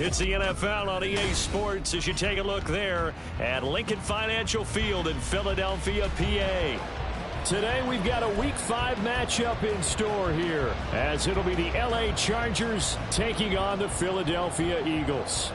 It's the NFL on EA Sports as you take a look there at Lincoln Financial Field in Philadelphia, PA. Today we've got a Week 5 matchup in store here as it'll be the LA Chargers taking on the Philadelphia Eagles.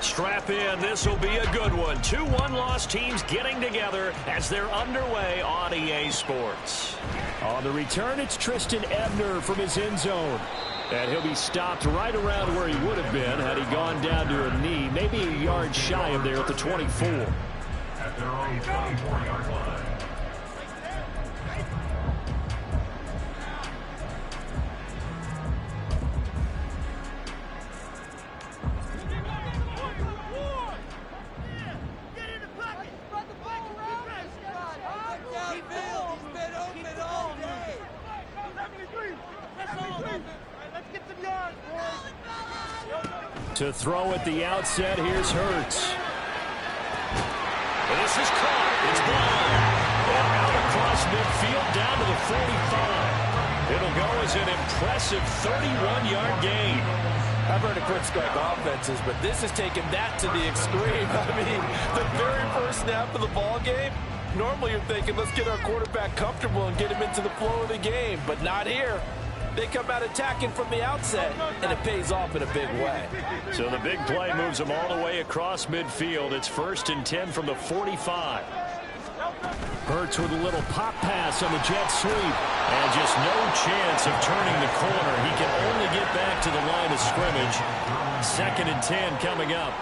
Strap in. This will be a good one. 2 one-loss teams getting together as they're underway on EA Sports. On the return, it's Tristan Ebner from his end zone. And he'll be stopped right around where he would have been had he gone down to a knee, maybe a yard shy of there at the 24. At their own 24-yard line. To throw at the outset, here's Hurts. And this is caught. It's blown. And out across midfield down to the 45. It'll go as an impressive 31-yard gain. I've heard of quick strike offenses, but this has taken that to the extreme. I mean, the very first snap of the ball game, normally you're thinking, let's get our quarterback comfortable and get him into the flow of the game, but not here. They come out attacking from the outset, and it pays off in a big way. So the big play moves them all the way across midfield. It's 1st and 10 from the 45. Hurts with a little pop pass on the jet sweep. And just no chance of turning the corner. He can only get back to the line of scrimmage. 2nd and 10 coming up.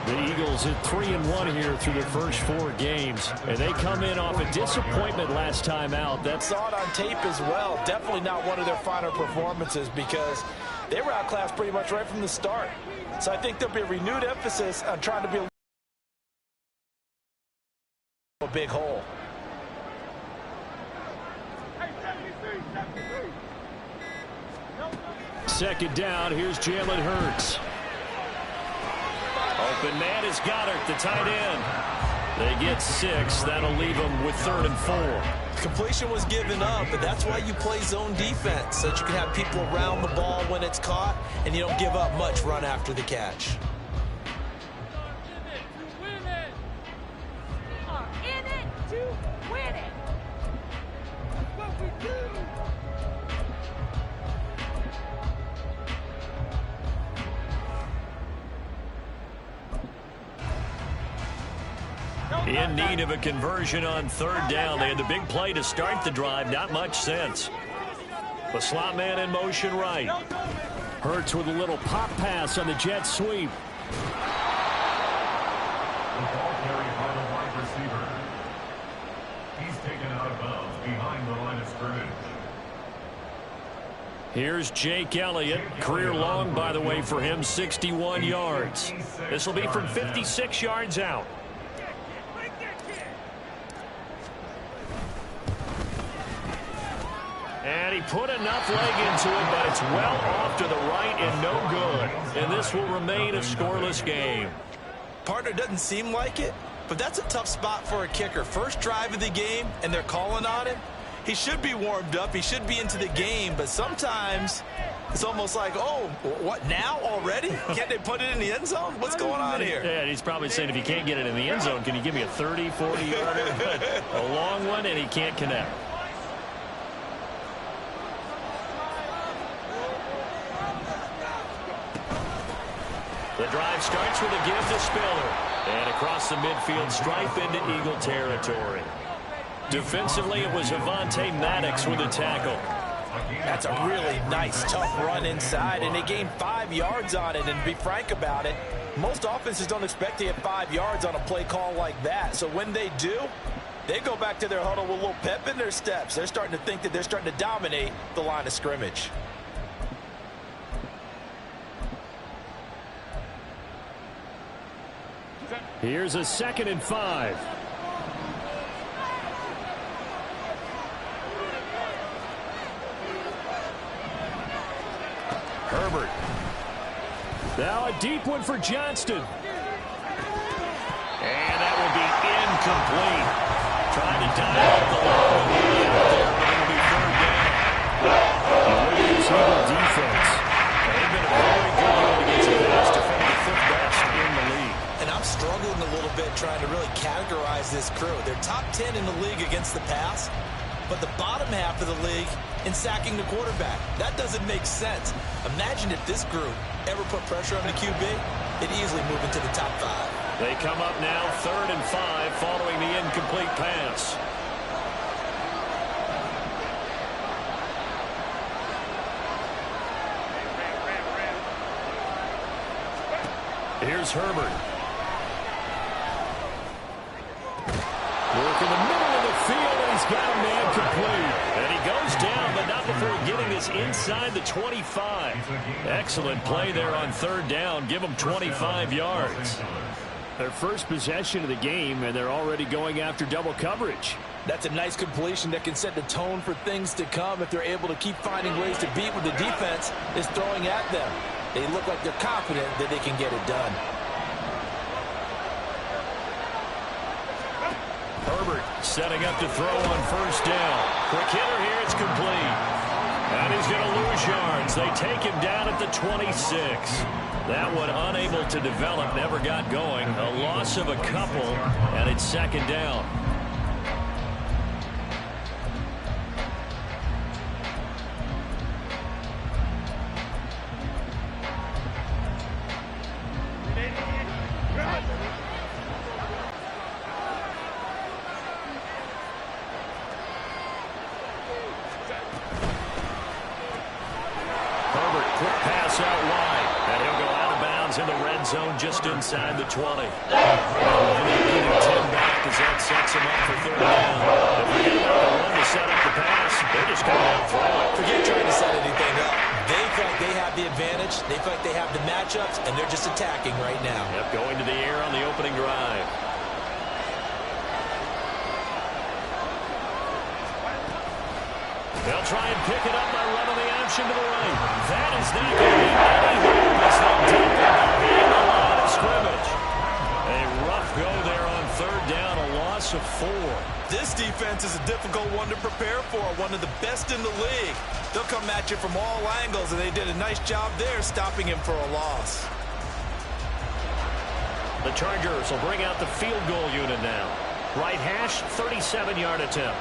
The Eagles at 3-1 here through their first 4 games. And they come in off a disappointment last time out. That saw it on tape as well. Definitely not one of their finer performances because they were outclassed pretty much right from the start. So I think there'll be a renewed emphasis on trying to be a big hole. Second down, here's Jalen Hurts. Open man is Goddard, the tight end. They get 6. That'll leave them with 3rd and 4. Completion was given up, but that's why you play zone defense, so that you can have people around the ball when it's caught, and you don't give up much run after the catch. In need of a conversion on 3rd down. They had the big play to start the drive. Not much sense. The slot man in motion right. Hurts with a little pop pass on the jet sweep. The ball carried by the wide receiver. He's taken out of bounds behind the line of scrimmage. Here's Jake Elliott. Career long, by the way, for him, 61 yards. This will be from 56 yards out. And he put enough leg into it, but it's well off to the right and no good. And this will remain a scoreless game. Partner, doesn't seem like it, but that's a tough spot for a kicker. First drive of the game, and they're calling on him. He should be warmed up. He should be into the game, but sometimes it's almost like, oh, what, now already? Can't they put it in the end zone? What's going on here? Yeah, he's probably saying, if you can't get it in the end zone, can you give me a 30, 40-yarder? A long one, and he can't connect. The drive starts with a give to Spiller. And across the midfield stripe into Eagle territory. Defensively, it was Avonte Maddox with a tackle. That's a really nice, tough run inside, and they gained 5 yards on it. And to be frank about it, most offenses don't expect to get 5 yards on a play call like that. So when they do, they go back to their huddle with a little pep in their steps. They're starting to think that they're starting to dominate the line of scrimmage. Here's a 2nd and 5. Herbert. Now a deep one for Johnston. And that will be incomplete. Trying to dial up the line out there, but it'll be third down. The Williams Eagle defense. They've been a very good unit against the pass, defending the fifth best in the league. And I'm struggling a little bit trying to really categorize this crew. They're top 10 in the league against the pass, but the bottom half of the league in sacking the quarterback. That doesn't make sense. Imagine if this group ever put pressure on the QB, it'd easily move into the top 5. They come up now 3rd and 5 following the incomplete pass. Here's Herbert. Work in the middle of the field, and he's got a man complete. And he goes down, but not before getting this inside the 25. Excellent play there on 3rd down. Give him 25 yards. Their first possession of the game, and they're already going after double coverage. That's a nice completion that can set the tone for things to come if they're able to keep finding ways to beat what the defense is throwing at them. They look like they're confident that they can get it done. Herbert setting up to throw on 1st down. Quick hitter here, it's complete. And he's going to lose yards. They take him down at the 26. That one unable to develop, never got going. A loss of a couple, and it's 2nd down. Just inside the 20. Getting 10 back as that sets him up for 3rd down. If we get another one to set up the pass, they're just coming out throwing. Forget trying to set anything up. They feel like they have the advantage. They feel like they have the matchups, and they're just attacking right now. Yep, going to the air on the opening drive. They'll try and pick it up by running the option to the right. That is not going to be any hope as they'll dump it behind the line of scrimmage. A rough go there on 3rd down, a loss of 4. This defense is a difficult one to prepare for, one of the best in the league. They'll come at you from all angles, and they did a nice job there stopping him for a loss. The Chargers will bring out the field goal unit now. Right hash, 37-yard attempt.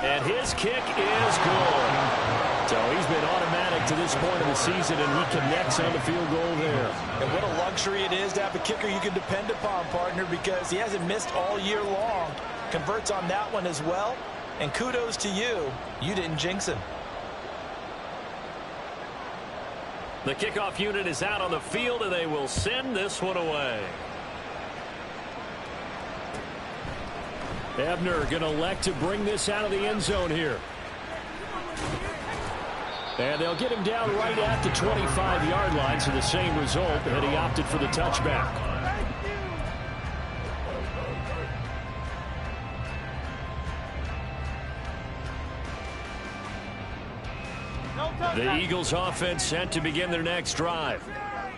And his kick is good. So he's been automatic to this point of the season, and he connects on the field goal there. And what a luxury it is to have a kicker you can depend upon, partner, because he hasn't missed all year long. Converts on that one as well. And kudos to you. You didn't jinx him. The kickoff unit is out on the field, and they will send this one away. Ebner going to elect to bring this out of the end zone here. And they'll get him down right at the 25-yard line, so the same result, and he opted for the touchback. The Eagles offense set to begin their next drive.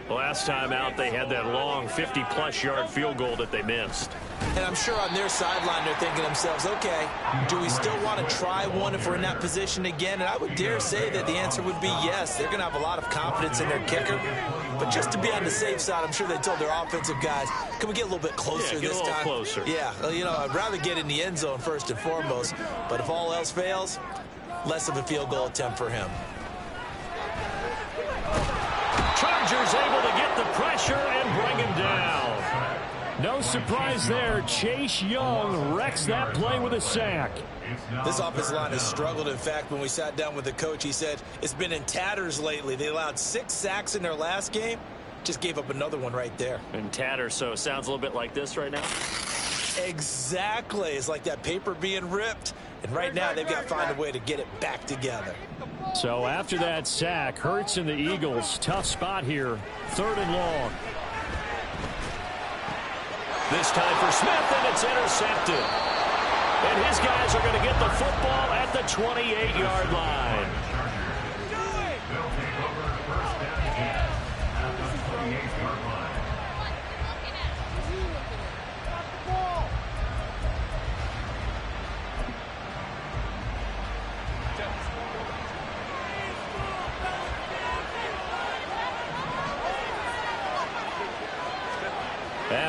Last time out, they had that long 50-plus yard field goal that they missed. And I'm sure on their sideline they're thinking to themselves, okay, do we still want to try one if we're in that position again? And I would dare say that the answer would be yes. They're going to have a lot of confidence in their kicker. But just to be on the safe side, I'm sure they told their offensive guys, can we get a little bit closer this time? Get a little closer. Yeah, well, you know, I'd rather get in the end zone first and foremost. But if all else fails, less of a field goal attempt for him. Chargers able to get the pressure and bring him down. No surprise there. Chase Young wrecks that play with a sack. This offensive line has struggled. In fact, when we sat down with the coach, he said it's been in tatters lately. They allowed 6 sacks in their last game. Just gave up another one right there. In tatters, so it sounds a little bit like this right now. Exactly. It's like that paper being ripped. And right now, they've got to find a way to get it back together. So after that sack, Hurts and the Eagles, tough spot here. 3rd and long. This time for Smith, and it's intercepted. And his guys are going to get the football at the 28-yard line.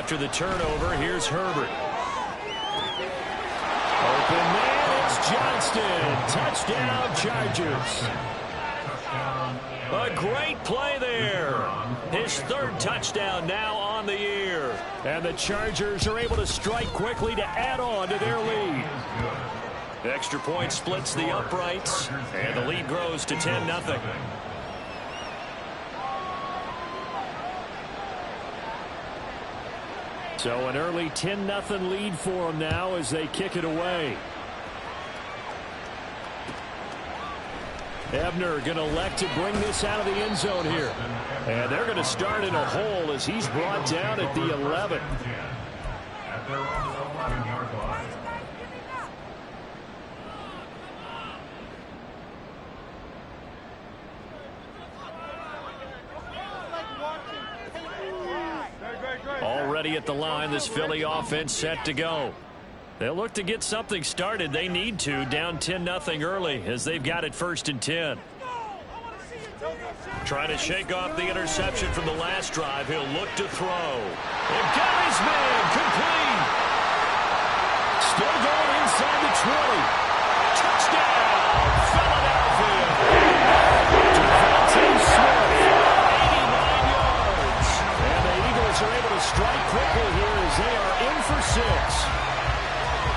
after the turnover. Here's Herbert. Open man, it's Johnston. Touchdown, Chargers. A great play there. His third touchdown now on the year. And the Chargers are able to strike quickly to add on to their lead. Extra point splits the uprights, and the lead grows to 10-0. So an early 10-0 lead for them now as they kick it away. Ebner going to elect to bring this out of the end zone here. And they're going to start in a hole as he's brought down at the 11. At their own 11-yard line. Already at the line, this Philly offense set to go. They'll look to get something started. They need to, down 10-0 early as they've got it 1st and 10. Trying to shake off the interception from the last drive. He'll look to throw. And got his man complete. Still going inside the 20. Touchdown, Philadelphia. Devontae Smith, 89 yards. And the Eagles are able to strike quickly here as they are in for 6.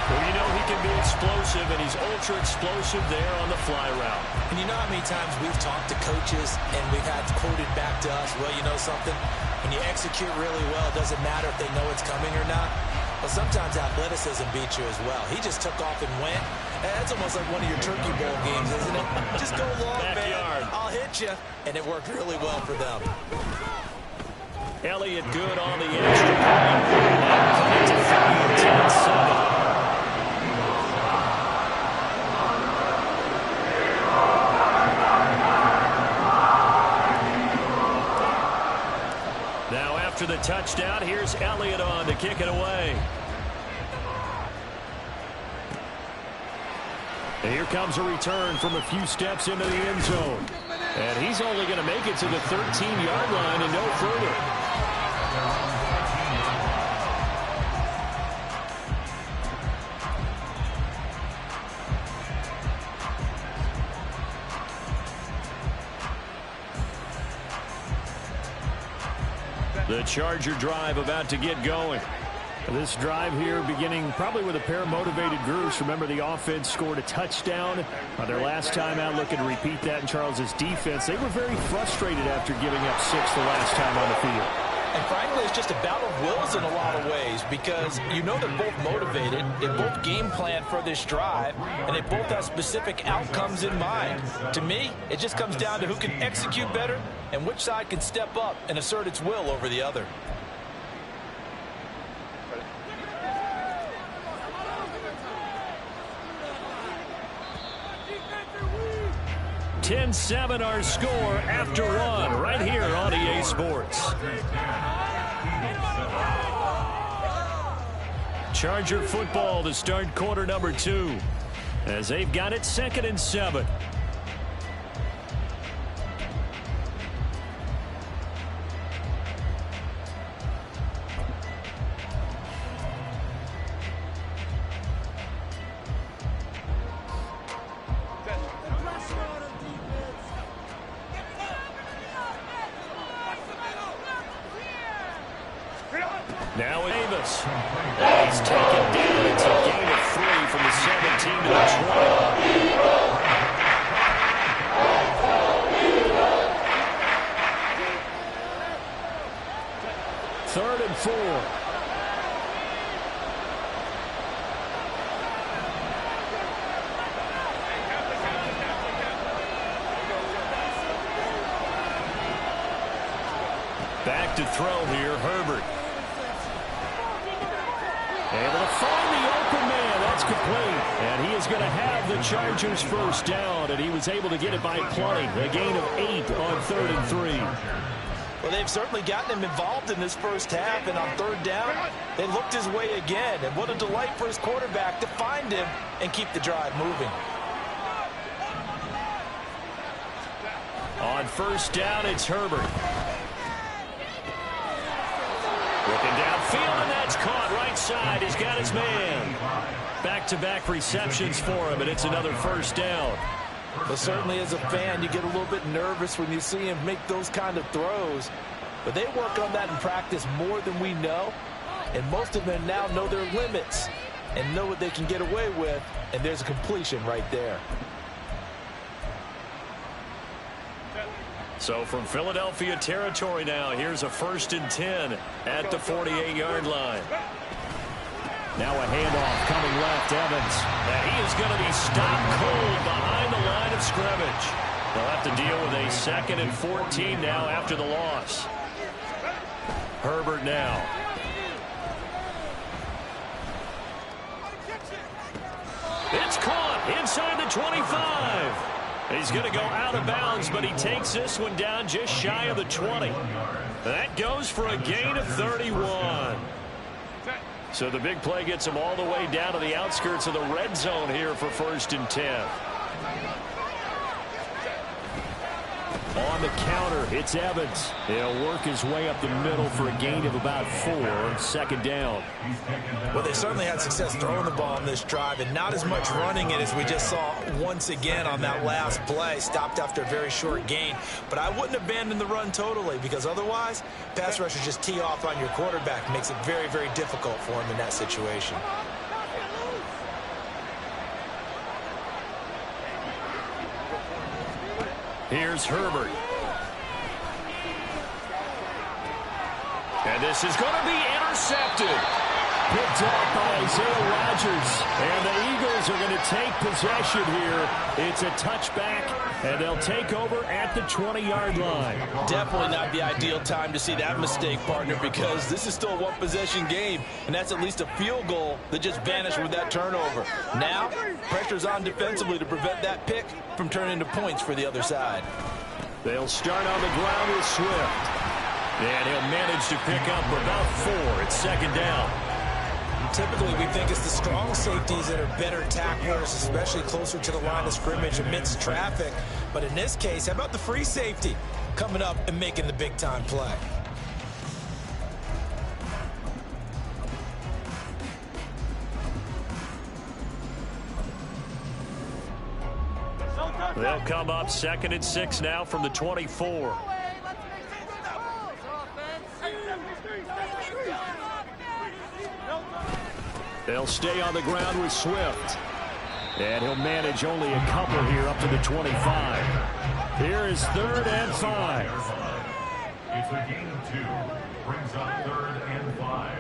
Well, you know he can be explosive, and he's ultra-explosive there on the fly route. And you know how many times we've talked to coaches and we've had quoted back to us, well, you know something? When you execute really well, it doesn't matter if they know it's coming or not. But sometimes athleticism beats you as well. He just took off and went. And that's almost like one of your Turkey Bowl games, isn't it? Just go long, Backyard. man. I'll hit you. And it worked really well for them. Elliott good on the extra point. And cut it to 10-7. After the touchdown, here's Elliott on to kick it away. And here comes a return from a few steps into the end zone. And he's only going to make it to the 13-yard line and no further. The Charger drive about to get going. This drive here beginning probably with a pair of motivated groups. Remember, the offense scored a touchdown their last time out. Looking to repeat that in Charles's defense. They were very frustrated after giving up 6 the last time on the field. And frankly, it's just a battle of wills in a lot of ways because you know they're both motivated, they both game plan for this drive, and they both have specific outcomes in mind. To me, it just comes down to who can execute better and which side can step up and assert its will over the other. (10-7) our score after one right here on EA Sports. Charger football to start quarter number 2 as they've got it 2nd and 7. Now Davis. He's taken down. It's a gain of 3 from the 17 to the 20. 3rd and 4. Back to throw here, Herbert. Able to find the open man. That's complete. And he is going to have the Chargers first down, and he was able to get it by plenty. A gain of 8 on 3rd and 3. Well, they've certainly gotten him involved in this first half, and on 3rd down, they looked his way again. And what a delight for his quarterback to find him and keep the drive moving. On 1st down, it's Herbert. With And downfield, and that's caught right side. He's got his man. Back-to-back receptions for him, and it's another first down. But certainly as a fan, you get a little bit nervous when you see him make those kind of throws. But they work on that in practice more than we know. And most of them now know their limits and know what they can get away with. And there's a completion right there. So from Philadelphia territory now, here's a 1st and 10 at the 48-yard line. Now a handoff coming left, Evans. And he is going to be stopped cold behind the line of scrimmage. They'll have to deal with a 2nd and 14 now after the loss. Herbert now. It's caught inside the 25. He's going to go out of bounds, but he takes this one down just shy of the 20. That goes for a gain of 31. So the big play gets him all the way down to the outskirts of the red zone here for 1st and 10. On the counter, it's Evans. He'll work his way up the middle for a gain of about 4. 2nd down. Well, they certainly had success throwing the ball on this drive, and not as much running it as we just saw once again on that last play. Stopped after a very short gain. But I wouldn't abandon the run totally, because otherwise, pass rushers just tee off on your quarterback. Makes it very, very difficult for him in that situation. Here's Herbert. And this is going to be intercepted. Picked off by Isaiah Rodgers. And the Eagles are going to take possession here. It's a touchback, and they'll take over at the 20-yard line. Definitely not the ideal time to see that mistake, partner, because this is still a one-possession game, and that's at least a field goal that just vanished with that turnover. Now, pressure's on defensively to prevent that pick from turning into points for the other side. They'll start on the ground with Swift. And he'll manage to pick up about 4. It's 2nd down. Typically, we think it's the strong safeties that are better tacklers, especially closer to the line of scrimmage amidst traffic. But in this case, how about the free safety coming up and making the big-time play? They'll come up 2nd and 6 now from the 24. They'll stay on the ground with Swift. And he'll manage only a couple here up to the 25. Here is 3rd and 5. It's a gain of 2. Brings up 3rd and 5.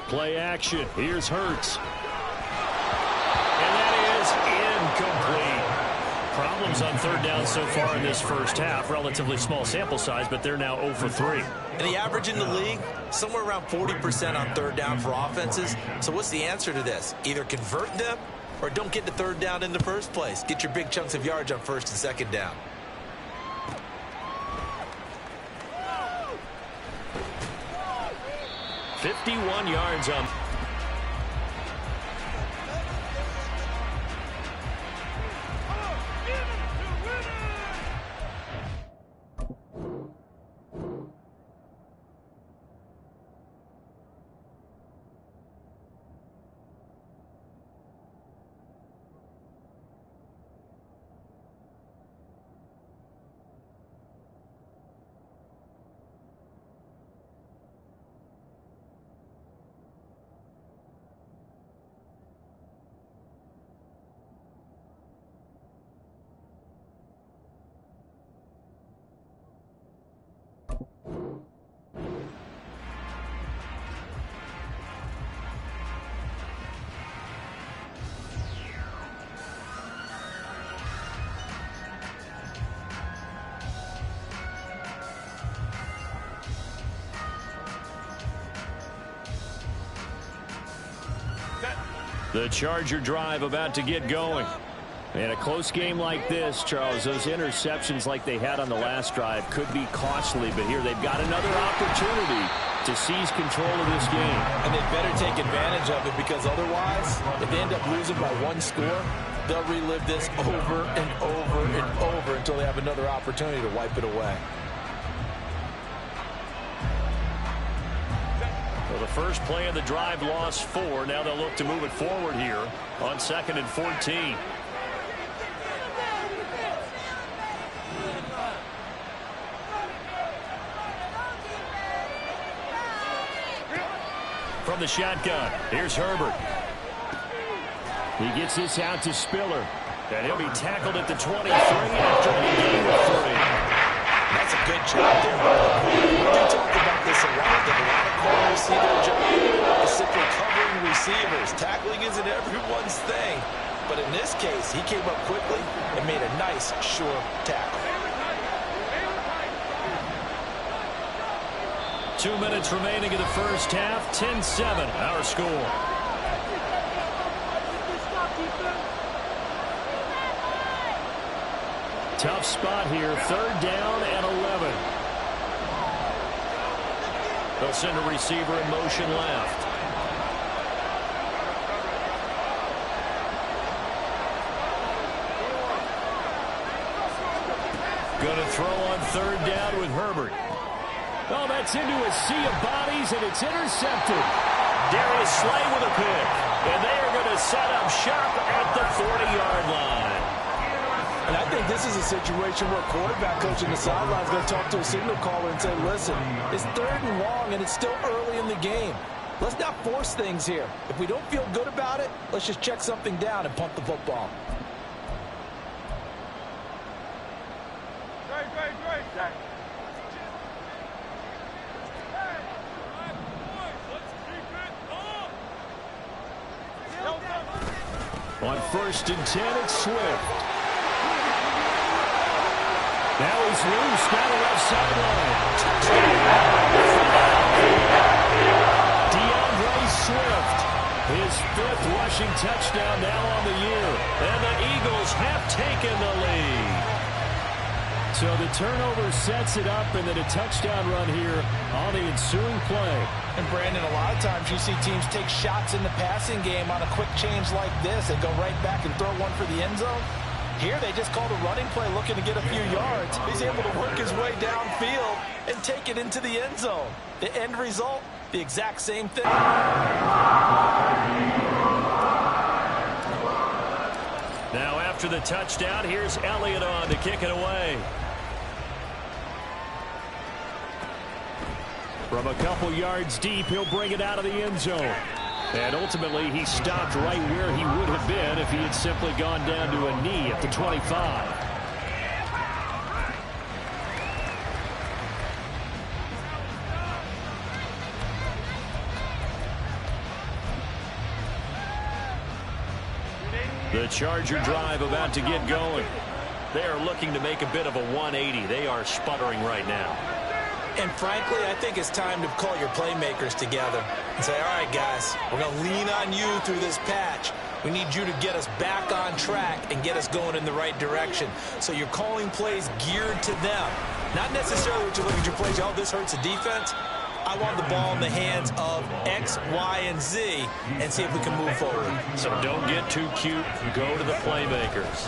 Play action. Here's Hurts. And that is incomplete. Problems on 3rd down so far in this first half. Relatively small sample size, but they're now 0 for 3. And the average in the league, somewhere around 40% on 3rd down for offenses. So what's the answer to this? Either convert them or don't get to 3rd down in the first place. Get your big chunks of yards on 1st and 2nd down. .51 yards on. The Charger drive about to get going. In a close game like this, Charles, those interceptions like they had on the last drive could be costly, but here they've got another opportunity to seize control of this game. And they better take advantage of it, because otherwise, if they end up losing by 1 score, they'll relive this over and over and over until they have another opportunity to wipe it away. the first play of the drive lost 4. Now they'll look to move it forward here on 2nd and 14. From the shotgun, here's Herbert. He gets this out to Spiller. And he'll be tackled at the 23 after a gain of 3. That's a good job there. We do talk about this a lot. That a lot of corners see their job is simply covering receivers. Tackling isn't everyone's thing. But in this case, he came up quickly and made a nice, sure tackle. 2 minutes remaining in the first half. 10-7, our score. Tough spot here. 3rd down and 11. They'll send a receiver in motion left. Going to throw on 3rd down with Herbert. Oh, that's into a sea of bodies, and it's intercepted. Darius Slay with a pick. And they are going to set up shop at the 40-yard line. And I think this is a situation where a quarterback coach in the sideline is going to talk to a signal caller and say, listen, it's 3rd and long, and it's still early in the game. Let's not force things here. If we don't feel good about it, let's just check something down and punt the football. On 1st and 10, it's Swift. Now he's loose down the left sideline. DeAndre Swift, his 5th rushing touchdown now on the year. And the Eagles have taken the lead. So the turnover sets it up, and then a touchdown run here on the ensuing play. And Brandon, a lot of times you see teams take shots in the passing game on a quick change like this and go right back and throw one for the end zone. Here they just called a running play looking to get a few yards. He's able to work his way downfield and take it into the end zone. The end result, the exact same thing. Now after the touchdown, here's Elliott on to kick it away. From a couple yards deep, he'll bring it out of the end zone. And ultimately, he stopped right where he would have been if he had simply gone down to a knee at the 25. The Charger drive about to get going. They are looking to make a bit of a 180. They are sputtering right now. And frankly, I think it's time to call your playmakers together and say, all right, guys, we're going to lean on you through this patch. We need you to get us back on track and get us going in the right direction. So you're calling plays geared to them. Not necessarily what you look at your plays, oh, this hurts the defense. I want the ball in the hands of X, Y, and Z and see if we can move forward. So don't get too cute. Go to the playmakers.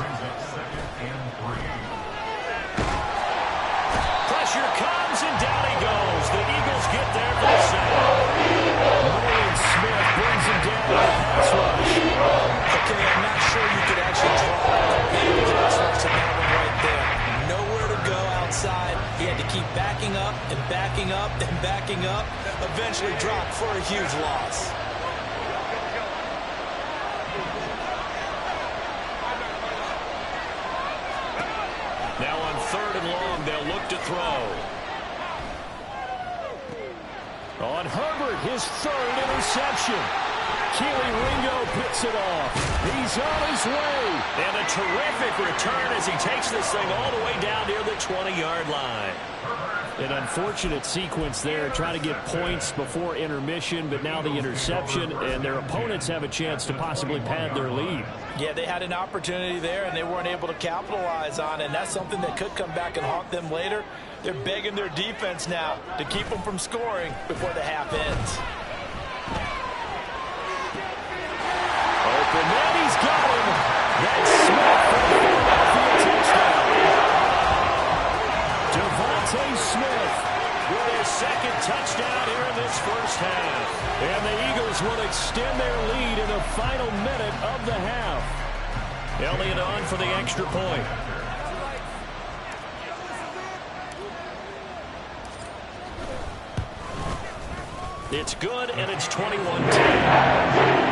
Pressure comes, and down he goes. The Eagles get there for the sack. Nolan Smith brings him down with a pass rush. Okay, I'm not sure you could actually draw a pass rush to that one right there. Nowhere to go outside. He had to keep backing up and backing up and backing up. Eventually dropped for a huge loss. Now on 3rd and long, they'll look to throw. On Herbert, his 3rd interception. Keely Ringo picks it off. He's on his way. And a terrific return as he takes this thing all the way down near the 20-yard line. An unfortunate sequence there, trying to get points before intermission, but now the interception, and their opponents have a chance to possibly pad their lead. Yeah, they had an opportunity there, and they weren't able to capitalize on it, and that's something that could come back and haunt them later. They're begging their defense now to keep them from scoring before the half ends. Open man, he's got him. That's Smith for the Philadelphia touchdown. Devontae Smith, with his second touchdown here in this first half. And the Eagles will extend their lead in the final minute of the half. Elliott on for the extra point. It's good, and it's 21-10.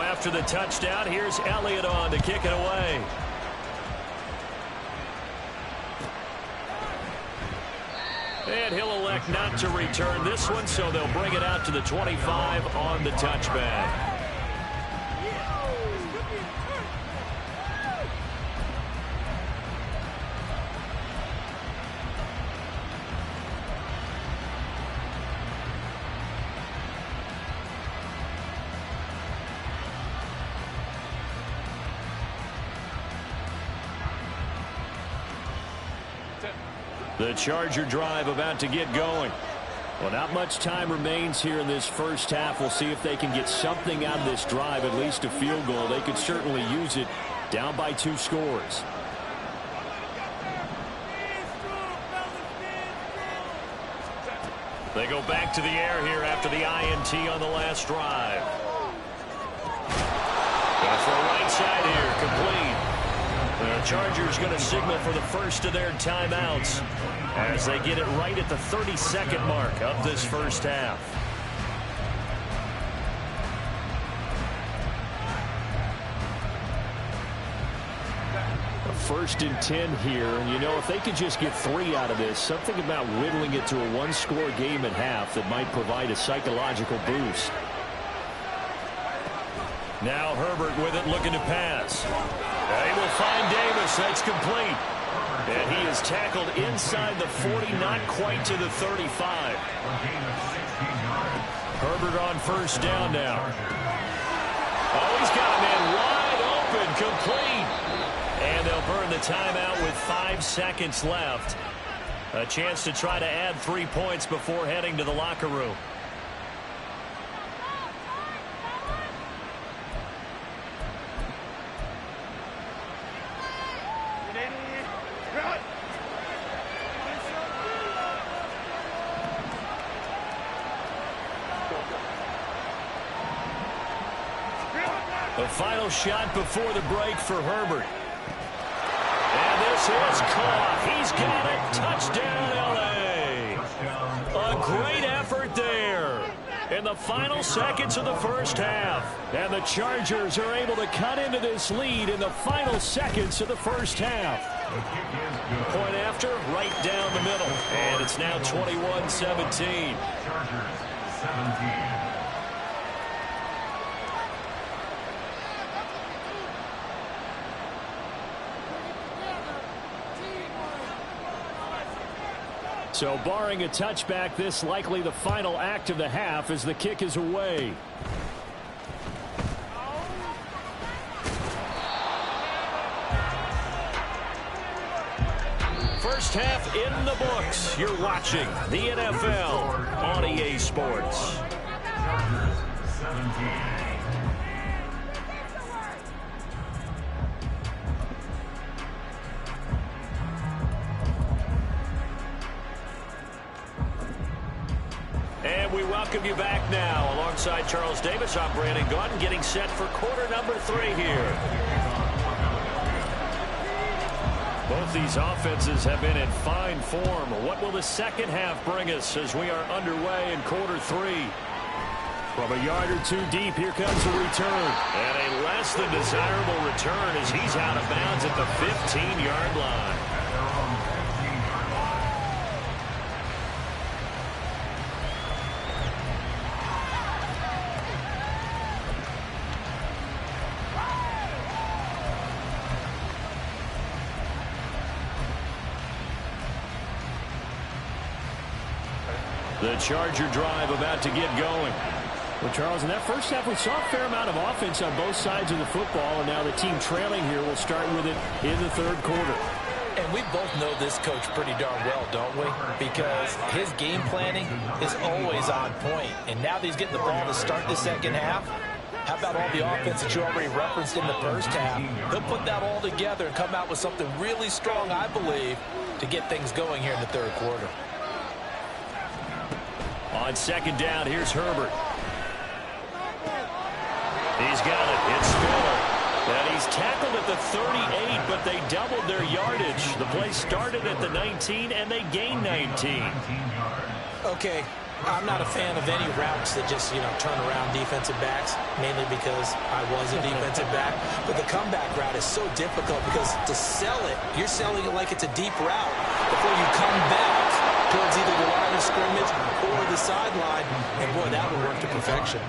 After the touchdown, here's Elliott on to kick it away. And he'll elect not to return this one, so they'll bring it out to the 25 on the touchback. The Charger drive about to get going. Well, not much time remains here in this first half. We'll see if they can get something out of this drive, at least a field goal. They could certainly use it down by 2 scores. They go back to the air here after the INT on the last drive. Going for a right side here, complete. The Chargers going to signal for the first of their timeouts as they get it right at the 32nd mark of this first half. A 1st and 10 here, and you know, if they could just get 3 out of this, something about whittling it to a 1-score game at half that might provide a psychological boost. Now Herbert with it, looking to pass. They will find Davis. That's complete. And he is tackled inside the 40, not quite to the 35. Herbert on first down now. Oh, he's got a man wide open, complete. And they'll burn the timeout with 5 seconds left. A chance to try to add 3 points before heading to the locker room. The final shot before the break for Herbert. And this is caught. He's got it. Touchdown, L.A. A great effort there in the final seconds of the first half. And the Chargers are able to cut into this lead in the final seconds of the first half. Point after, right down the middle. And it's now 21-17. Chargers 17. So barring a touchback, this likely the final act of the half as the kick is away. First half in the books. You're watching the NFL on EA Sports. Chargers 17. And we welcome you back now. Alongside Charles Davis, I'm Brandon Gaudin, getting set for quarter number 3 here. Both these offenses have been in fine form. What will the second half bring us as we are underway in quarter 3? From a yard or 2 deep, here comes a return. And a less than desirable return as he's out of bounds at the 15-yard line. The Charger drive about to get going. Well, Charles, in that first half, we saw a fair amount of offense on both sides of the football, and now the team trailing here will start with it in the third quarter. And we both know this coach pretty darn well, don't we? Because his game planning is always on point. And now that he's getting the ball to start the second half, how about all the offense that you already referenced in the first half? He'll put that all together and come out with something really strong, I believe, to get things going here in the third quarter. On second down, here's Herbert. He's got it. It's Spiller. And he's tackled at the 38, but they doubled their yardage. The play started at the 19, and they gained 19. Okay, I'm not a fan of any routes that just, turn around defensive backs, mainly because I was a defensive back. But the comeback route is so difficult because to sell it, you're selling it like it's a deep route before you come back towards either the line of scrimmage or the sideline. And, boy, that would work to perfection.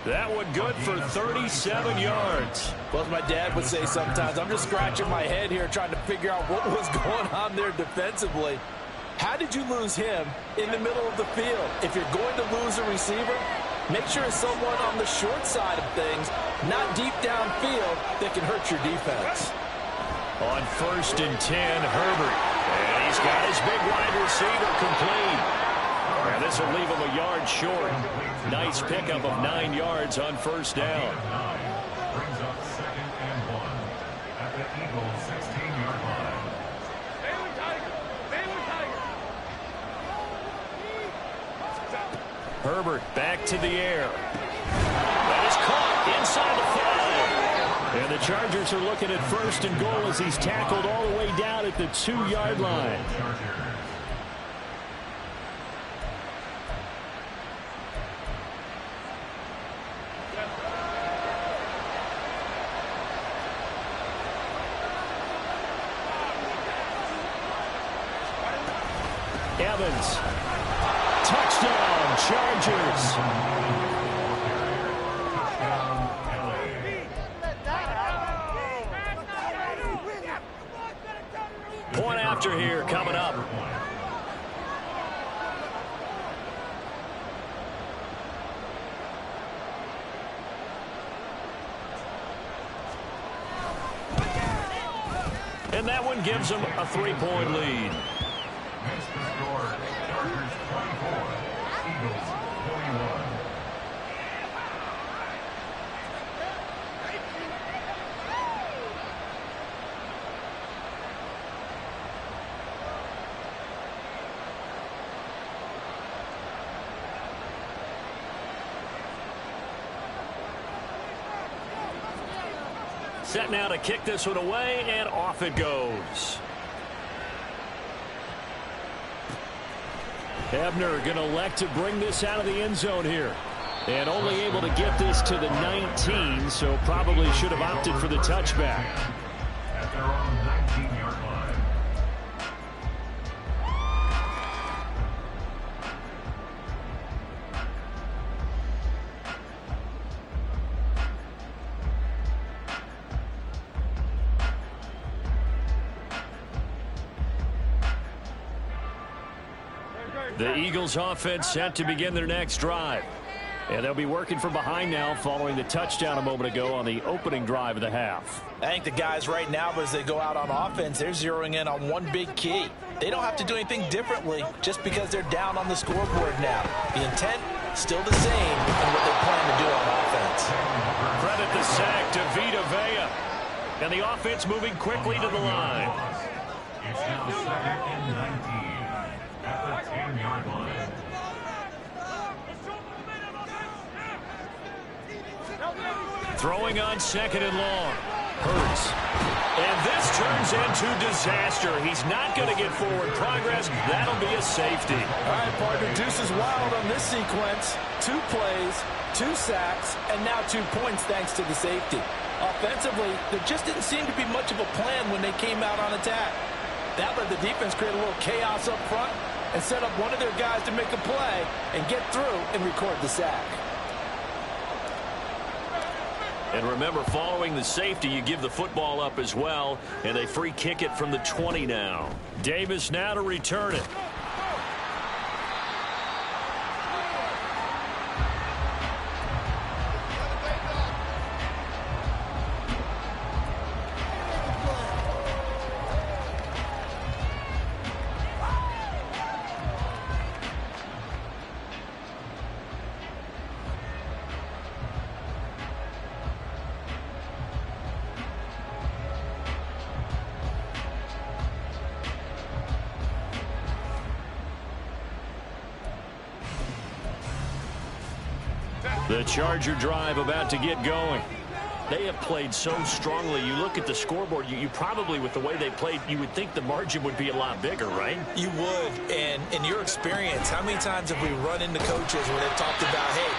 That one good for 37 yards. Well, as my dad would say sometimes, I'm just scratching my head here trying to figure out what was going on there defensively. How did you lose him in the middle of the field? If you're going to lose a receiver, make sure it's someone on the short side of things, not deep downfield, that can hurt your defense. On 1st and 10, Herbert. And he's got his big wide receiver complete. And this will leave him a yard short. Nice pickup of 9 yards on first down. Brings up 2nd and 1 at the Eagles' 16-yard line. Herbert back to the air. That is caught inside the 5. And the Chargers are looking at 1st and goal as he's tackled all the way down at the 2-yard line. Evans. Touchdown, Chargers. Point after here coming up. And that one gives them a 3-point lead. Makes the score, Chargers 24, Eagles 41. Set now to kick this one away, and off it goes. Ebner going to elect to bring this out of the end zone here. And only able to get this to the 19, so probably should have opted for the touchback. At their own 19-yard line. The Eagles offense set to begin their next drive. And they'll be working from behind now following the touchdown a moment ago on the opening drive of the half. I think the guys right now, as they go out on offense, they're zeroing in on one big key. They don't have to do anything differently just because they're down on the scoreboard now. The intent, still the same in what they plan to do on offense. Credit the sack to Vita Vea. And the offense moving quickly to the line. It's now 2nd and 19 at the 10-yard line. Throwing on 2nd and long. Hurts. And this turns into disaster. He's not going to get forward progress. That'll be a safety. All right, partner, deuce is wild on this sequence. 2 plays, 2 sacks, and now 2 points thanks to the safety. Offensively, there just didn't seem to be much of a plan when they came out on attack. That let the defense create a little chaos up front and set up one of their guys to make a play and get through and record the sack. And remember, following the safety, you give the football up as well, and they free kick it from the 20 now. Davis now to return it. The Charger drive about to get going. They have played so strongly. You look at the scoreboard, you probably, with the way they played, you would think the margin would be a lot bigger, right? You would. And in your experience, how many times have we run into coaches where they've talked about, hey,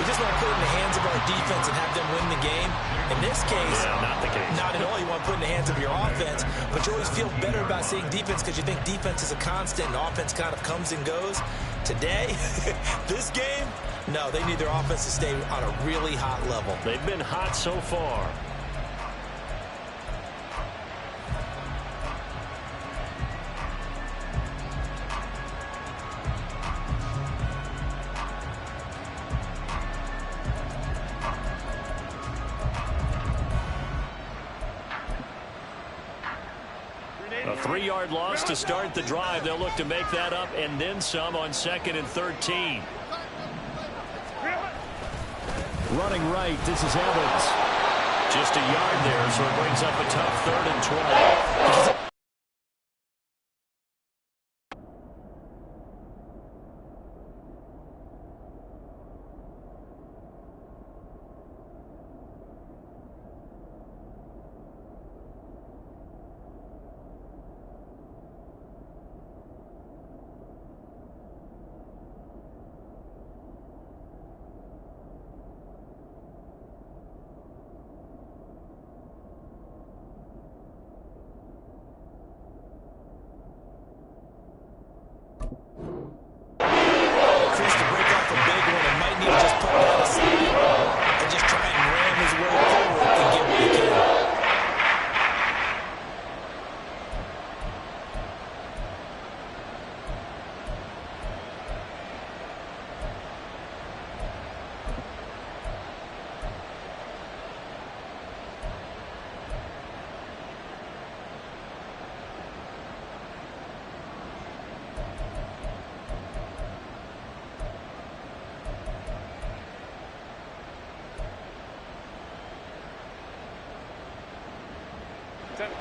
we just want to put it in the hands of our defense and have them win the game? In this case, not the case. Not at all. You want to put it in the hands of your offense, but you always feel better about seeing defense because you think defense is a constant and offense kind of comes and goes. Today, this game, no, they need their offense to stay on a really hot level. They've been hot so far. A 3-yard loss to start the drive. They'll look to make that up and then some on 2nd and 13. Running right, this is Evans. Just a yard there, so it brings up a tough 3rd and 12.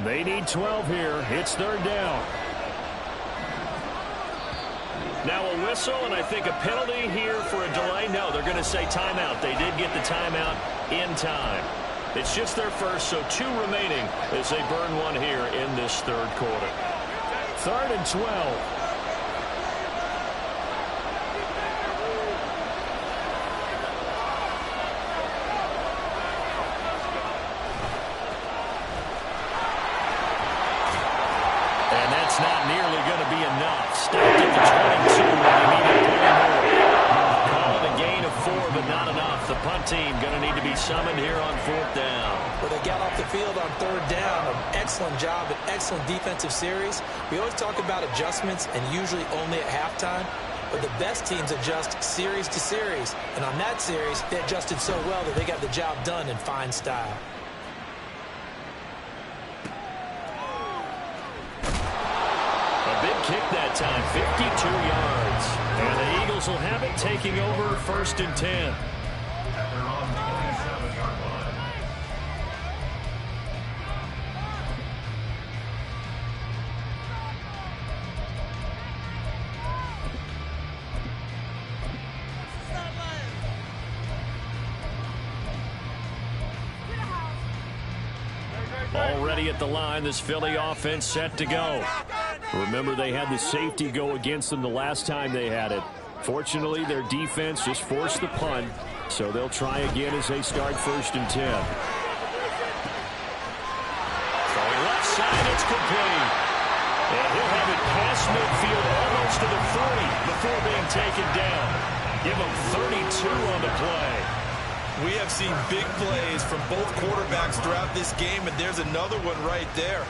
They need 12 here. It's 3rd down. Now a whistle, and I think a penalty here for a delay. No, they're going to say timeout. They did get the timeout in time. It's just their first, so 2 remaining as they burn one here in this 3rd quarter. 3rd and 12. Not nearly going to be enough. Stopped at the 22 when they needed 3 more. Calling a gain of 4, but not enough. The punt team going to need to be summoned here on 4th down. Well, they got off the field on 3rd down. An excellent job, an excellent defensive series. We always talk about adjustments and usually only at halftime. But the best teams adjust series to series. And on that series, they adjusted so well that they got the job done in fine style. Kick that time, 52 yards. And the Eagles will have it, taking over 1st and 10. At their own 27-yard line. Already at the line, this Philly offense set to go. Remember, they had the safety go against them the last time they had it. Fortunately, their defense just forced the punt, so they'll try again as they start 1st and 10. Throwing left side, it's complete. And he'll have it past midfield almost to the 40 before being taken down. Give him 32 on the play. We have seen big plays from both quarterbacks throughout this game, and there's another one right there.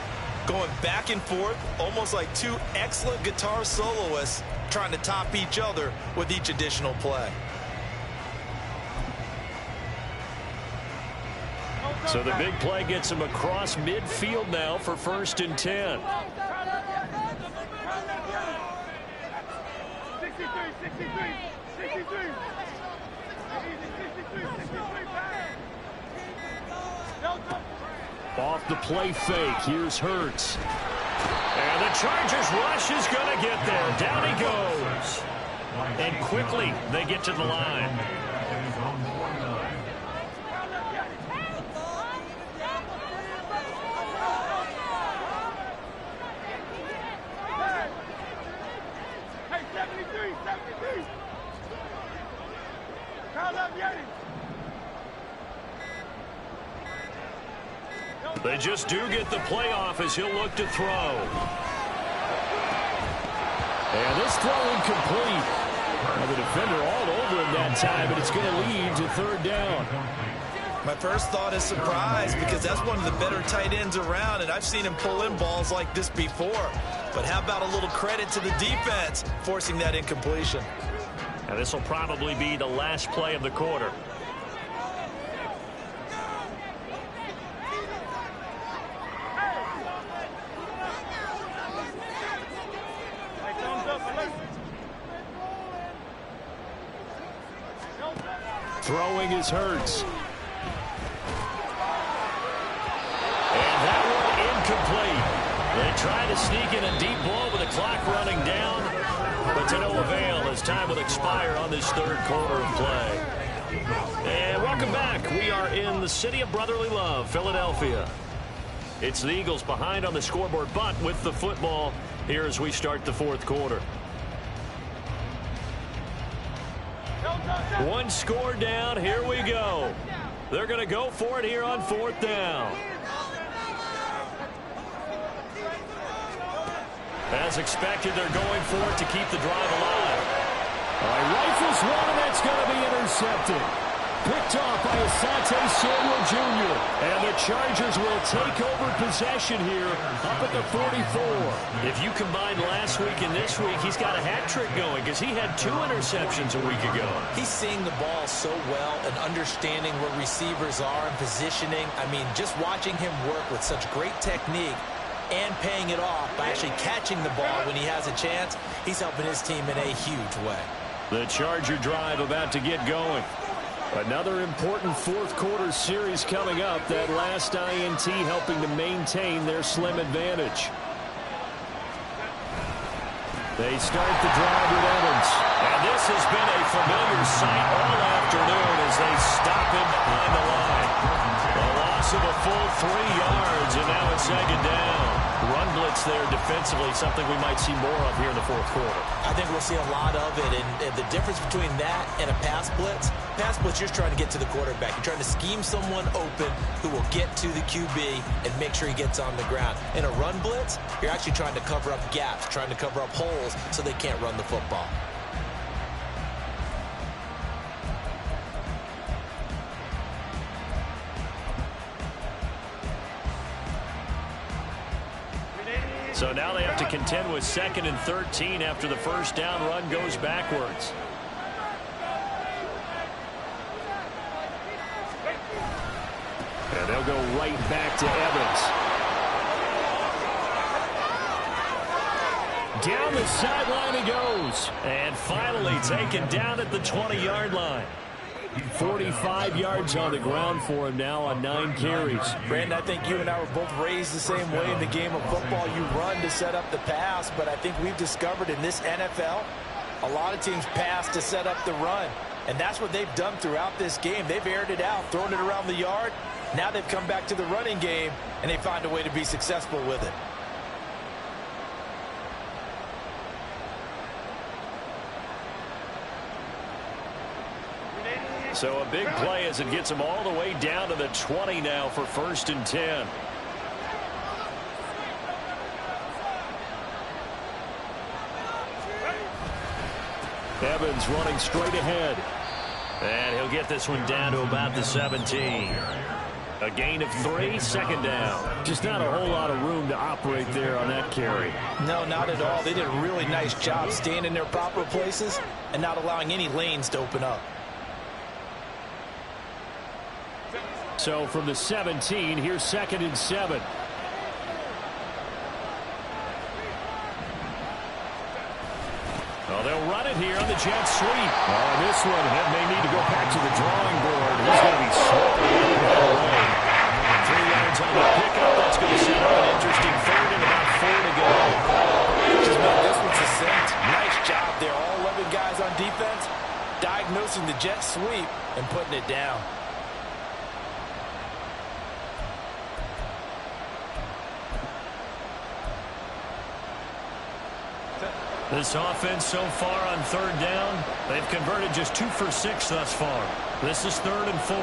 Going back and forth, almost like 2 excellent guitar soloists trying to top each other with each additional play. So the big play gets him across midfield now for 1st and 10. 63. Off the play fake, here's Hurts. And the Chargers rush is going to get there. Down he goes. And quickly they get to the line. They just do get the playoff as he'll look to throw. And this throw incomplete. Well, the defender all over him that time, but it's going to lead to third down. My first thought is surprise, because that's one of the better tight ends around, and I've seen him pull in balls like this before. But how about a little credit to the defense forcing that incompletion? And this will probably be the last play of the quarter. Throwing is Hurts. And that one incomplete. They try to sneak in a deep ball with the clock running down, but to no avail as time will expire on this third quarter of play. And welcome back. We are in the city of brotherly love, Philadelphia. It's the Eagles behind on the scoreboard, but with the football here as we start the fourth quarter. One score down. Here we go. They're going to go for it here on fourth down. As expected, they're going for it to keep the drive alive. Rifles one, and that's going to be intercepted. Picked off by Asante Samuel Jr. And the Chargers will take over possession here up at the 44. If you combine last week and this week, he's got a hat trick going because he had 2 interceptions a week ago. He's seeing the ball so well and understanding where receivers are and positioning. I mean, just watching him work with such great technique and paying it off by actually catching the ball when he has a chance, he's helping his team in a huge way. The Charger drive about to get going. Another important fourth quarter series coming up. That last INT helping to maintain their slim advantage. They start the drive with Evans. And this has been a familiar sight all afternoon as they stop him behind the line. A loss of a full 3 yards, and now it's second down. Run blitz there defensively, something we might see more of here in the fourth quarter. I think we'll see a lot of it, and the difference between that and a pass blitz, you're trying to get to the quarterback. You're trying to scheme someone open who will get to the QB and make sure he gets on the ground. In a run blitz, you're actually trying to cover up gaps, trying to cover up holes so they can't run the football. So now they have to contend with 2nd and 13 after the first down run goes backwards. And they'll go right back to Evans. Down the sideline he goes. And finally taken down at the 20-yard line. 45 yards on the ground for him now on 9 carries. Brandon, I think you and I were both raised the same way in the game of football. You run to set up the pass, but I think we've discovered in this NFL, a lot of teams pass to set up the run. And that's what they've done throughout this game. They've aired it out, thrown it around the yard. Now they've come back to the running game, and they find a way to be successful with it. So a big play as it gets them all the way down to the 20 now for 1st and 10. Evans running straight ahead. And he'll get this one down to about the 17. A gain of 3, 2nd down. Just not a whole lot of room to operate there on that carry. No, not at all. They did a really nice job staying in their proper places and not allowing any lanes to open up. So from the 17, here's 2nd and 7. Well, they'll run it here on the jet sweep. Oh, this one may need to go back to the drawing board. He's going to be swept away. 3 yards on the pickup. That's going to set up an interesting 3rd and about 4 to go. Just made this one succinct. Nice job there. All 11 guys on defense diagnosing the jet sweep and putting it down. This offense so far on 3rd down, they've converted just 2 for 6 thus far. This is 3rd and 4.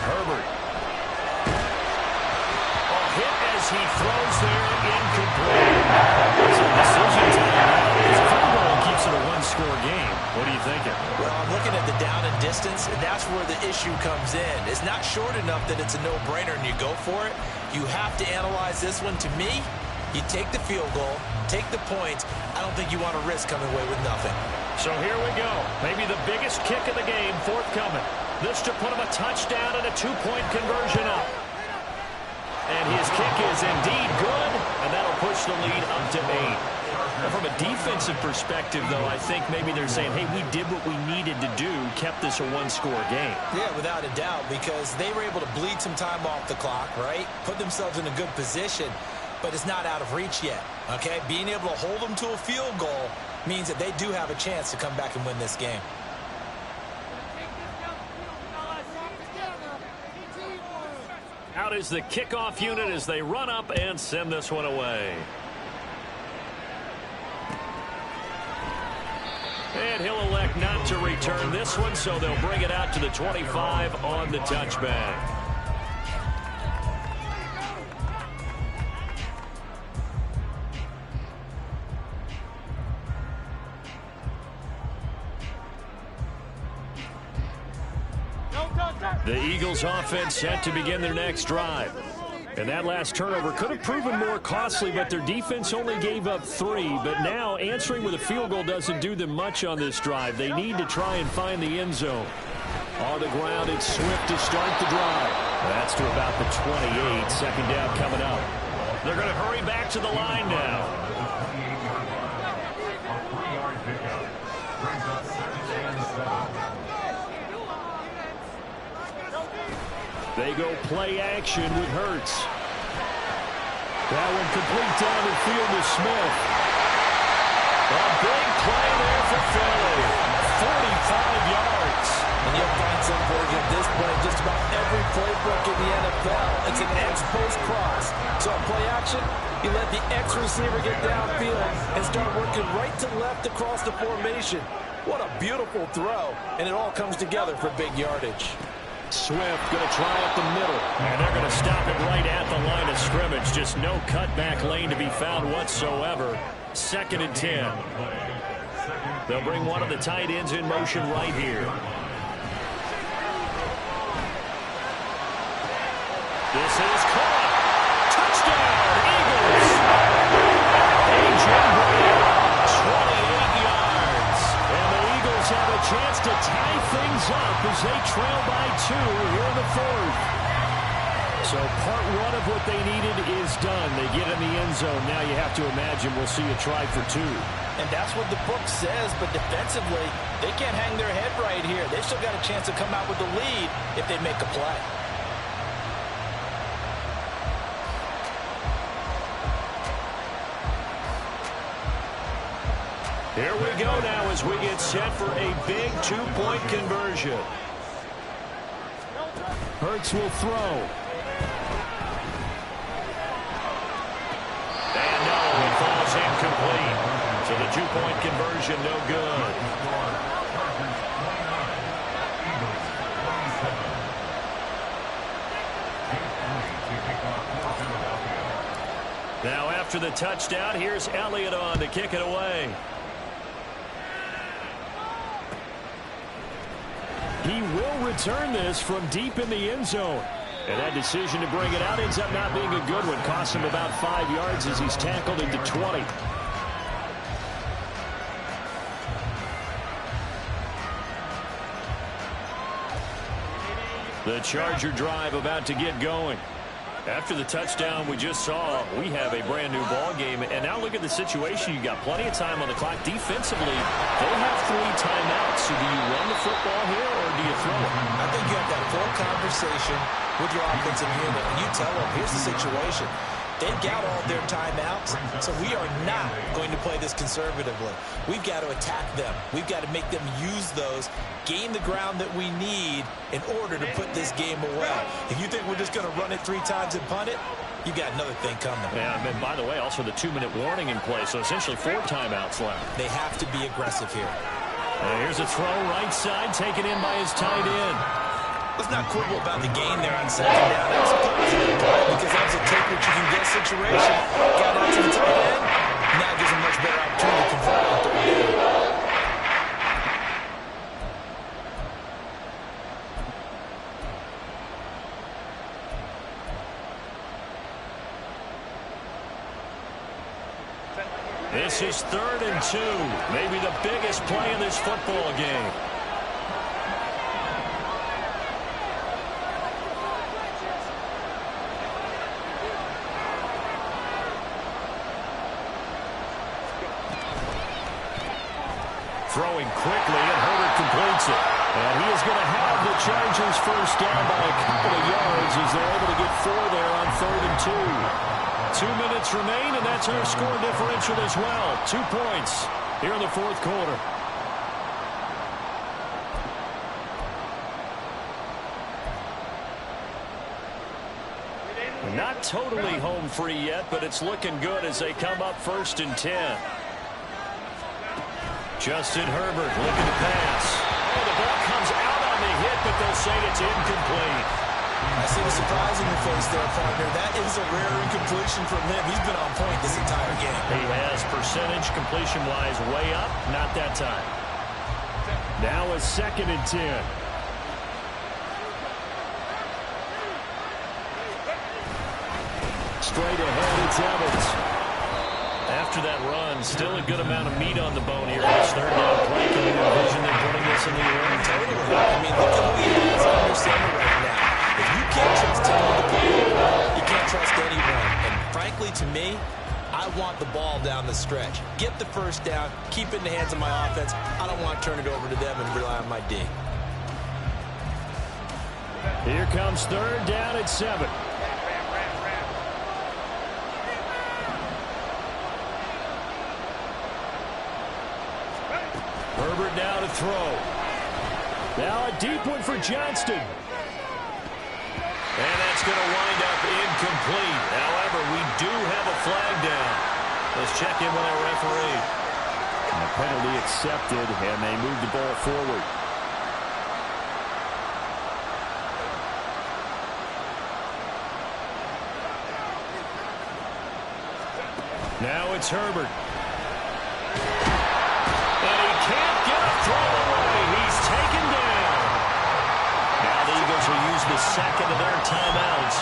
Herbert. he throws there, incomplete. So decision time now. His field goal keeps it a one-score game. What are you thinking? Well, I'm looking at the down and distance, and that's where the issue comes in. It's not short enough that it's a no-brainer and you go for it. You have to analyze this one. To me, you take the field goal, take the points. I don't think you want to risk coming away with nothing. So here we go. Maybe the biggest kick of the game forthcoming. This to put him a touchdown and a two-point conversion up. And his kick is indeed good, and that'll push the lead up to 8. Now, from a defensive perspective, though, I think maybe they're saying, hey, we did what we needed to do, kept this a one-score game. Yeah, without a doubt, because they were able to bleed some time off the clock, right? Put themselves in a good position, but it's not out of reach yet, okay? Being able to hold them to a field goal means that they do have a chance to come back and win this game. Out is the kickoff unit as they run up and send this one away. And he'll elect not to return this one, so they'll bring it out to the 25 on the touchback. The Eagles offense set to begin their next drive. And that last turnover could have proven more costly, but their defense only gave up 3. But now answering with a field goal doesn't do them much on this drive. They need to try and find the end zone. On the ground, it's Swift to start the drive. That's to about the 28. Second down coming up. They're going to hurry back to the line now. They go play action with Hurts. That one complete down the field to Smith. A big play there for Philly. 45 yards. And you'll find some version of this play in just about every playbook in the NFL. It's an X-post cross. So on play action, you let the X receiver get downfield and start working right to left across the formation. What a beautiful throw. And it all comes together for big yardage. Swift going to try up the middle. And they're going to stop it right at the line of scrimmage. Just no cutback lane to be found whatsoever. 2nd and 10. They'll bring one of the tight ends in motion right here. This is caught. Touchdown, Eagles. A.J. Brown, 28 yards. And the Eagles have a chance to tie things up as they trail by 2 here in the 4th. So part 1 of what they needed is done. They get in the end zone. Now you have to imagine we'll see a try for 2. And that's what the book says, but defensively, they can't hang their head right here. They've still got a chance to come out with the lead if they make a play. Here we go now as we get set for a big 2-point conversion. Hurts will throw. And no, it falls incomplete. So the 2-point conversion no good. Now after the touchdown, here's Elliott on to kick it away. He will return this from deep in the end zone. And that decision to bring it out ends up not being a good one. Costs him about 5 yards as he's tackled into 20. The Charger drive about to get going. After the touchdown we just saw, we have a brand new ball game. And now look at the situation. You got plenty of time on the clock. Defensively, they have 3 timeouts. So do you run the football here or do you throw it? I think you have that full conversation with your offensive unit. And you tell them, here's the situation. They've got all their timeouts, so we are not going to play this conservatively. We've got to attack them. We've got to make them use those, gain the ground that we need in order to put this game away. If you think we're just going to run it 3 times and punt it, you got another thing coming. Yeah, and by the way, also the 2-minute warning in play, so essentially 4 timeouts left. They have to be aggressive here. Here's a throw right side, taken in by his tight end. Let's not quibble about the gain there on second down. That was a positive play because that was a take what you can get situation. Got out to the tight end. Now gives him much better opportunity to convert on third down. This is 3rd and 2. Maybe the biggest play in this football game. Throwing quickly, and Herbert completes it. And he is going to have the Chargers first down by a couple of yards as they're able to get 4 there on 3rd and 2. 2 minutes remain, and that's our score differential as well. 2 points here in the 4th quarter. Not totally home free yet, but it's looking good as they come up 1st and 10. Justin Herbert looking to pass. Oh, the ball comes out on the hit, but they'll say it's incomplete. I see the surprise in your face there, partner. That is a rare incompletion from him. He's been on point this entire game. He has percentage completion-wise way up, not that time. Now a 2nd and 10. Straight ahead, it's Evans. After that run, still a good amount of meat on the bone here. This 3rd down play, can you envision them putting this in the air? Totally. I mean, look at who he has under center right now. If you can't trust him on the play, you can't trust anyone. And frankly, to me, I want the ball down the stretch. Get the first down, keep it in the hands of my offense. I don't want to turn it over to them and rely on my D. Here comes 3rd down at 7. Herbert now to throw. Now a deep one for Johnston. And that's going to wind up incomplete. However, we do have a flag down. Let's check in with our referee. And the penalty accepted, and they move the ball forward. Now it's Herbert. And he can't get a throw away. He's taken down. Now the Eagles will use the second of their timeouts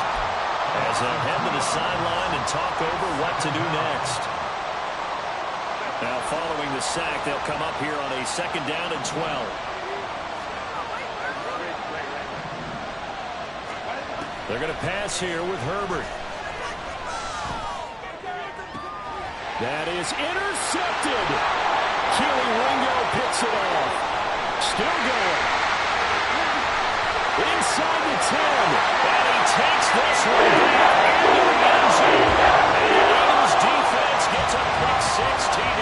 as they'll head to the sideline and talk over what to do next. Now following the sack, they'll come up here on a 2nd down and 12. They're going to pass here with Herbert. That is intercepted. Keely Ringo picks it off. Still going. Inside the 10. And he takes this one back into the end zone. And the Eagles defense gets a pick 6 TD.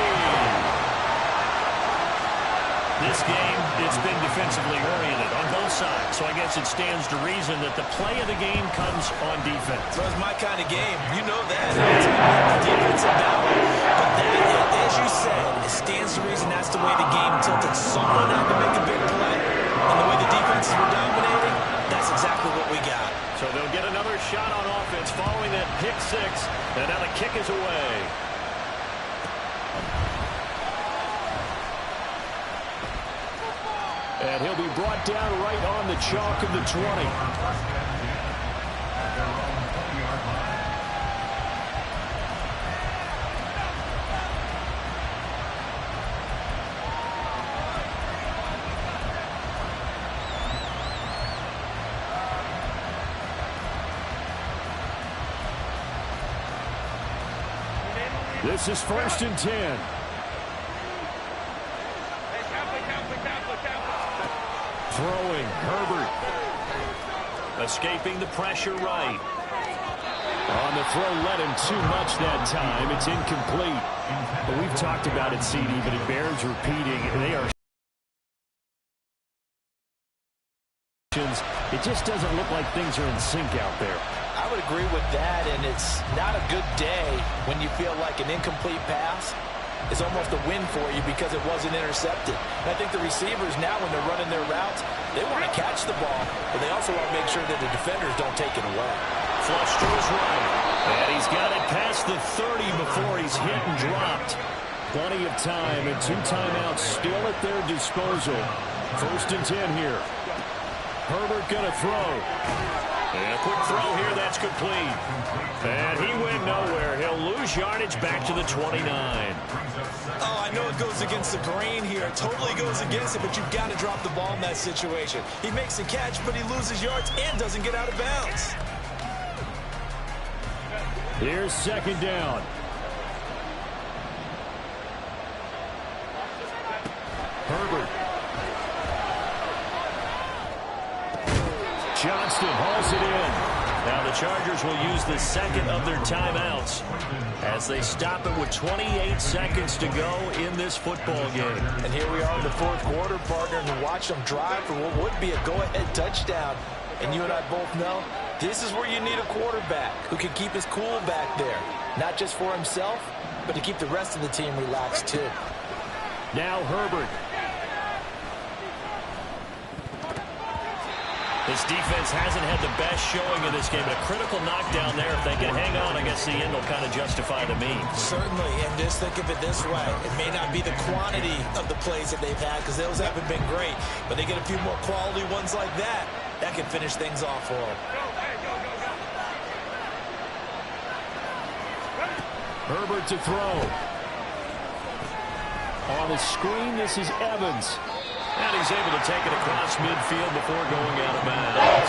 This game, it's been defensively oriented on both sides. So I guess it stands to reason that the play of the game comes on defense. So it's my kind of game. You know that. It's a defensive battle. But that, as you said, it stands to reason that's the way the game tilted. Someone had to make a big play. And the way the defenses were dominating, that's exactly what we got. So they'll get another shot on offense following that pick 6. And now the kick is away. And he'll be brought down right on the chalk of the 20. This is 1st and 10. Throwing, Herbert. Escaping the pressure right. On the throw, let him too much that time. It's incomplete. But we've talked about it, CD, but it bears repeating. They are. It just doesn't look like things are in sync out there. I would agree with that, and it's not a good day when you feel like an incomplete pass is almost a win for you because it wasn't intercepted. And I think the receivers now, when they're running their routes, they want to catch the ball, but they also want to make sure that the defenders don't take it away. Flush to his right. And he's got it past the 30 before he's hit and dropped. Plenty of time and 2 timeouts still at their disposal. 1st and 10 here. Herbert going to throw. And a quick throw here, that's complete. And he went nowhere. He'll lose yardage back to the 29. Oh, I know it goes against the grain here. It totally goes against it, but you've got to drop the ball in that situation. He makes a catch, but he loses yards and doesn't get out of bounds. Here's 2nd down. Herbert. Johnston hauls it in. Now the Chargers will use the 2nd of their timeouts as they stop it with 28 seconds to go in this football game. And here we are in the 4th quarter, partner, and watch them drive for what would be a go-ahead touchdown. And you and I both know this is where you need a quarterback who can keep his cool back there. Not just for himself, but to keep the rest of the team relaxed too. Now Herbert. This defense hasn't had the best showing in this game. A critical knockdown there. If they can hang on, I guess the end will kind of justify the means. Certainly, and just think of it this way. It may not be the quantity of the plays that they've had because those haven't been great, but they get a few more quality ones like that. That can finish things off for them. Herbert to throw. On the screen, this is Evans. And he's able to take it across midfield before going out of bounds.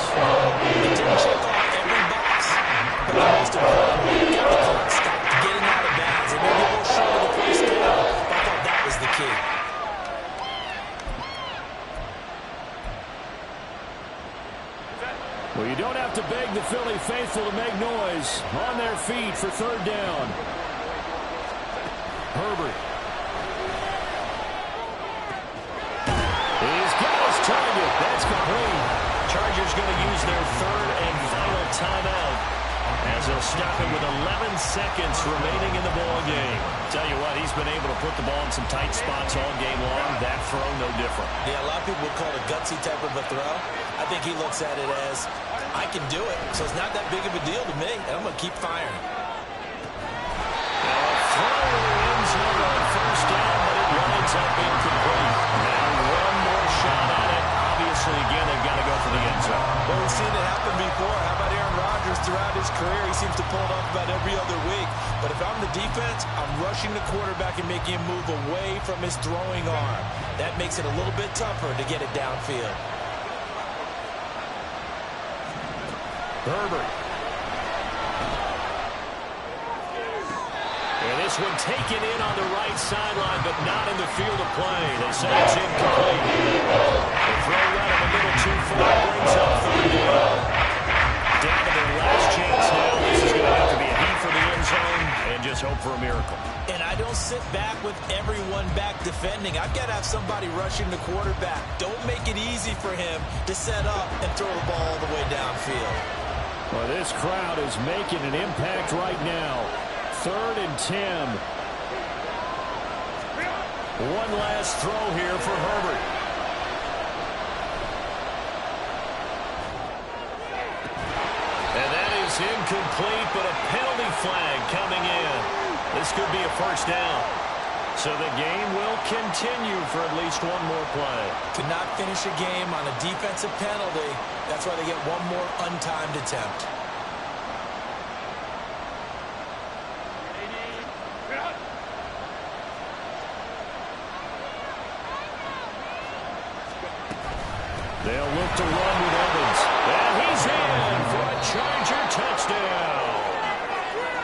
He didn't check off every box, but the most important, got the clock stopped getting out of bounds. And maybe a little short of the first down. I thought that was the key. Well, you don't have to beg the Philly faithful to make noise. On their feet for 3rd down. Herbert. He's got his target. That's complete. Chargers going to use their 3rd and final timeout as they'll stop it with 11 seconds remaining in the ball game. Tell you what, he's been able to put the ball in some tight spots all game long. That throw, no different. Yeah, a lot of people would call it a gutsy type of a throw. I think he looks at it as, I can do it, so it's not that big of a deal to me, and I'm going to keep firing. Throw in the end zone on 1st down, but it winds up incomplete. Now one more shot at it. Obviously, again, they've got to go for the end zone. Well, we've seen it happen before. How about Aaron Rodgers throughout his career? He seems to pull it off about every other week. But if I'm the defense, I'm rushing the quarterback and making him move away from his throwing arm. That makes it a little bit tougher to get it downfield. Herbert. And this one taken in on the right sideline, but not in the field of play. They say it's incomplete. The throw right a little too far, brings up 3rd down. Down to their last chance now. This is going to have to be a heat for the end zone and just hope for a miracle. And I don't sit back with everyone back defending. I've got to have somebody rushing the quarterback. Don't make it easy for him to set up and throw the ball all the way downfield. Well, this crowd is making an impact right now. 3rd and 10. One last throw here for Herbert. And that is incomplete, but a penalty flag coming in. This could be a 1st down. So the game will continue for at least one more play. To not finish a game on a defensive penalty, that's why they get one more untimed attempt. They'll look to run with Evans. And he's in for a Charger touchdown.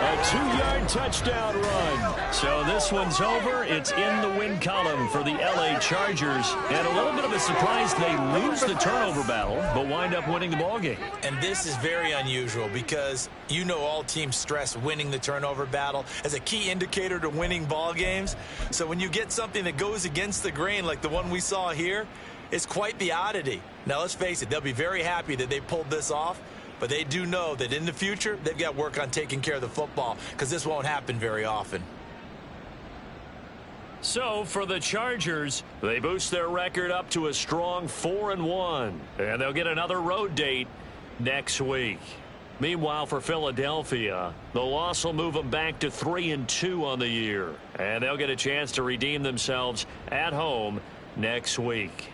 A 2-yard touchdown run. So this one's over. It's in the win column for the L.A. Chargers. And a little bit of a surprise, they lose the turnover battle, but wind up winning the ballgame. And this is very unusual because you know all teams stress winning the turnover battle as a key indicator to winning ball games. So when you get something that goes against the grain like the one we saw here, it's quite the oddity. Now, let's face it, they'll be very happy that they pulled this off, but they do know that in the future, they've got work on taking care of the football because this won't happen very often. So for the Chargers, they boost their record up to a strong 4-1. And they'll get another road date next week. Meanwhile, for Philadelphia, the loss will move them back to 3-2 on the year. And they'll get a chance to redeem themselves at home next week.